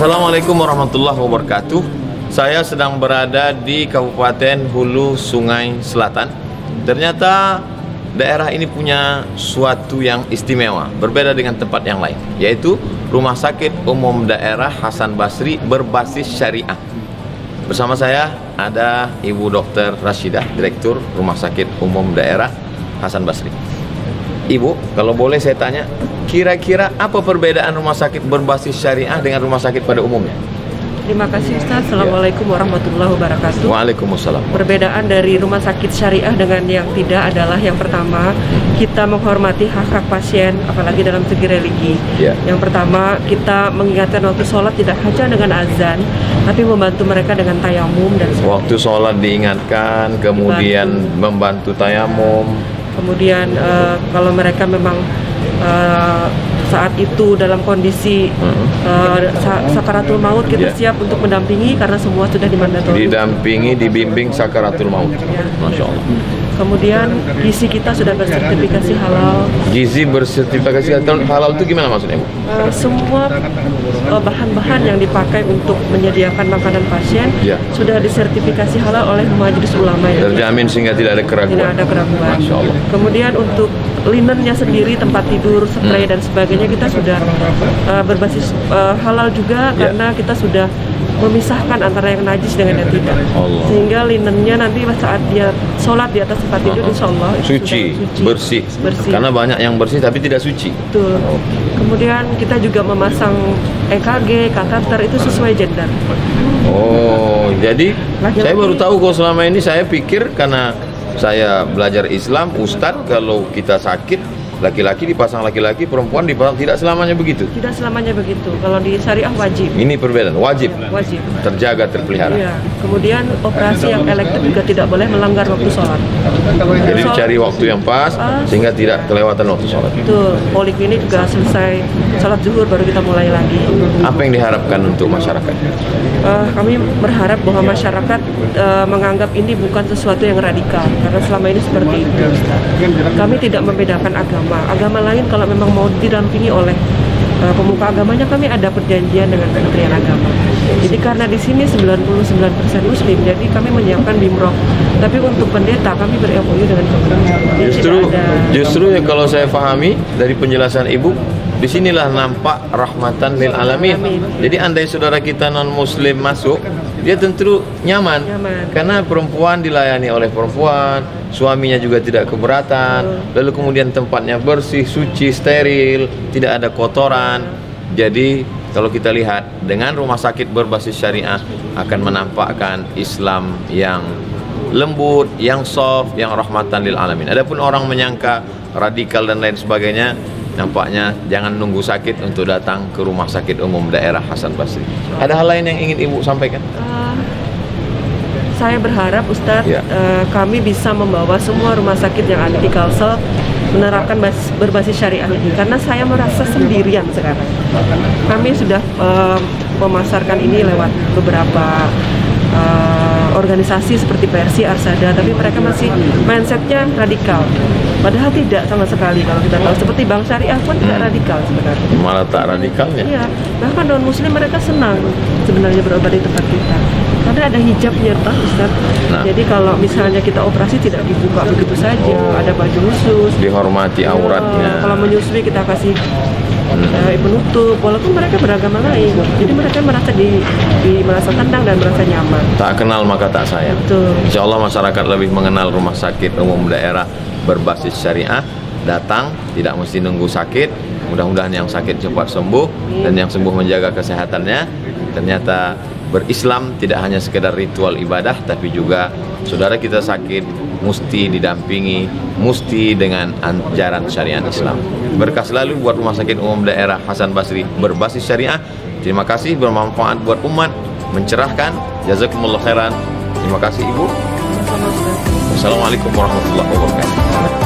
Assalamualaikum warahmatullahi wabarakatuh. Saya sedang berada di Kabupaten Hulu Sungai Selatan. Ternyata daerah ini punya suatu yang istimewa, berbeda dengan tempat yang lain, yaitu Rumah Sakit Umum Daerah Hasan Basri berbasis syariah. Bersama saya ada Ibu Dr. Rashidah, Direktur Rumah Sakit Umum Daerah Hasan Basri. Ibu, kalau boleh saya tanya, kira-kira apa perbedaan rumah sakit berbasis syariah dengan rumah sakit pada umumnya? Terima kasih Ustaz. Assalamualaikum warahmatullahi wabarakatuh. Waalaikumsalam. Perbedaan dari rumah sakit syariah dengan yang tidak adalah yang pertama, kita menghormati hak-hak pasien, apalagi dalam segi religi. Yang pertama, kita mengingatkan waktu sholat tidak hanya dengan azan, tapi membantu mereka dengan tayamum dan sebagainya. Waktu sholat diingatkan, kemudian membantu tayamum. Kemudian kalau mereka memang saat itu dalam kondisi sakaratul maut, kita siap untuk mendampingi karena semua sudah dimandatori. Didampingi, dibimbing sakaratul maut. Masya Allah. Kemudian gizi kita sudah bersertifikasi halal. Gizi bersertifikasi halal itu gimana maksudnya, Bu? Semua bahan-bahan yang dipakai untuk menyediakan makanan pasien sudah disertifikasi halal oleh Majelis Ulama. Terjamin sehingga tidak ada keraguan. Tidak ada keraguan. Masya Allah. Kemudian untuk linennya sendiri, tempat tidur, spray dan sebagainya kita sudah berbasis halal juga karena kita sudah memisahkan antara yang najis dengan yang tidak. Sehingga linennya nanti saat dia sholat di atas tempat tidur insya Allah suci, bersih. Karena banyak yang bersih tapi tidak suci. Betul. Kemudian kita juga memasang EKG, kateter itu sesuai gender. Oh, jadi saya baru tahu kok. Selama ini saya pikir karena saya belajar Islam, Ustadz, kalau kita sakit laki-laki dipasang laki-laki, perempuan dipasang, tidak selamanya begitu. Tidak selamanya begitu. Kalau di syariah wajib. Ini perbedaan, wajib. Wajib. Terjaga, terpelihara. Iya. Kemudian operasi yang elektif juga tidak boleh melanggar waktu sholat. Jadi cari waktu yang pas sehingga tidak kelewatan waktu sholat. Betul. Poliklinik juga selesai sholat zuhur baru kita mulai lagi. Apa yang diharapkan untuk masyarakat? Kami berharap bahwa masyarakat menganggap ini bukan sesuatu yang radikal karena selama ini seperti itu. Kami tidak membedakan agama lain kalau memang mau didampingi oleh pemuka agamanya, kami ada perjanjian dengan Kementerian Agama. Jadi karena di sini 99% Muslim, jadi kami menyiapkan bimroh. Tapi untuk pendeta kami ber-MOU dengan pemerintah. Justru ya kalau saya pahami dari penjelasan Ibu, disinilah nampak rahmatan lil alamin. Jadi andai saudara kita non Muslim masuk, dia tentu nyaman. Karena perempuan dilayani oleh perempuan, suaminya juga tidak keberatan, lalu kemudian tempatnya bersih, suci, steril, tidak ada kotoran. Jadi kalau kita lihat dengan rumah sakit berbasis syariah akan menampakkan Islam yang lembut, yang soft, yang rahmatan lil alamin. Adapun orang menyangka radikal dan lain sebagainya, nampaknya jangan nunggu sakit untuk datang ke Rumah Sakit Umum Daerah Hasan Basri. Ada hal lain yang ingin Ibu sampaikan? Saya berharap Ustadz, kami bisa membawa semua rumah sakit yang ada di Kalsel menerapkan berbasis syariah ini, karena saya merasa sendirian sekarang. Kami sudah memasarkan ini lewat beberapa organisasi seperti Persi, Arsada, tapi mereka masih mindsetnya radikal. Padahal tidak sama sekali. Kalau kita tahu seperti Bank Syariah pun tidak radikal sebenarnya. Malah tak radikalnya. Iya, bahkan non Muslim mereka senang sebenarnya berobat di tempat kita. Karena ada hijab nyerta, Ustaz. Jadi kalau misalnya kita operasi tidak dibuka begitu saja, ada baju khusus. Dihormati auratnya. Kalau menyusui kita kasih penutup, walaupun mereka beragama lain. Jadi mereka merasa merasa tenang dan merasa nyaman. Tak kenal maka tak sayang. Insya Allah masyarakat lebih mengenal Rumah Sakit Umum Daerah berbasis syariah. Datang, tidak mesti nunggu sakit. Mudah-mudahan yang sakit cepat sembuh dan yang sembuh menjaga kesehatannya. Ternyata berislam tidak hanya sekedar ritual ibadah, tapi juga saudara kita sakit mesti didampingi, mesti dengan ajaran syariat Islam. Berkah selalu buat Rumah Sakit Umum Daerah Hasan Basri berbasis syariah. Terima kasih, bermanfaat buat umat, mencerahkan. Jazakumullah khairan. Terima kasih Ibu. Wassalamualaikum warahmatullahi wabarakatuh.